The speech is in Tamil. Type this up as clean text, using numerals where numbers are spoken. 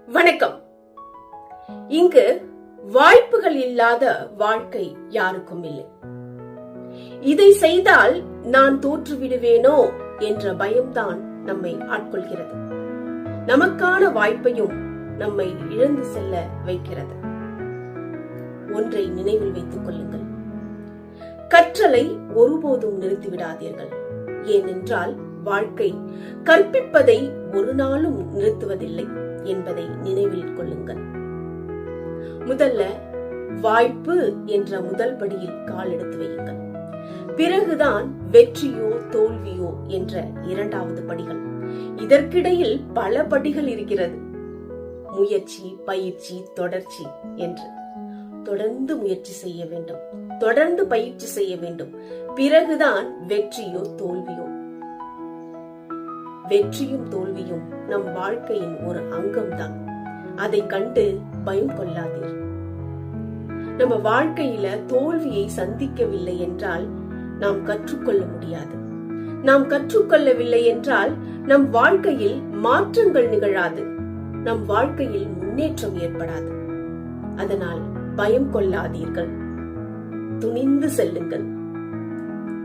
வணக்கம். இங்கு வாய்ப்புகள் இல்லாத வாழ்க்கை யாருக்கும் இல்லை. இதை செய்தால் நான் தோற்று விடுவேனோ என்ற பயம்தான் நம்மை ஆட்கொள்கிறது. நமக்கான வாய்ப்பையும் நம்மை இழந்து செல்ல வைக்கிறது. ஒன்றை நினைவில் வைத்துக் கொள்ளுங்கள். கற்றலை ஒருபோதும் நிறுத்திவிடாதீர்கள். ஏனென்றால் வாழ்க்கை கற்பிப்பதை ஒரு நாளும் நிறுத்துவதில்லை என்பதை நினைவில் கொள்ளுங்கள். முதல்ல வாய்ப்பு என்ற முதல் படியில் கால் எடுத்து வையுங்கள். பிறகுதான் வெற்றியோ தோல்வியோ என்ற இரண்டாவது படிகள். இதற்கிடையில் பல படிகள் இருக்கிறது. முயற்சி, பயிற்சி, தொடர்ச்சி என்று தொடர்ந்து முயற்சி செய்ய வேண்டும், தொடர்ந்து பயிற்சி செய்ய வேண்டும். பிறகுதான் வெற்றியோ தோல்வியோ. வெற்றியும் தோல்வியும் நம் வாழ்க்கையின் ஒரு அங்கம்தான். அதை கண்டு பயம் கொள்ளாதீர். நம்ம வாழ்க்கையில தோல்வியை சந்திக்கவில்லை என்றால் நாம் கற்றுக்கொள்ள முடியாது. நாம் கற்றுக்கொள்ளவில்லை என்றால் நம் வாழ்க்கையில் மாற்றங்கள் நிகழாது, நம் வாழ்க்கையில் முன்னேற்றம் ஏற்படாது. அதனால் பயம் கொள்ளாதீர்கள், துணிந்து செல்லுங்கள்.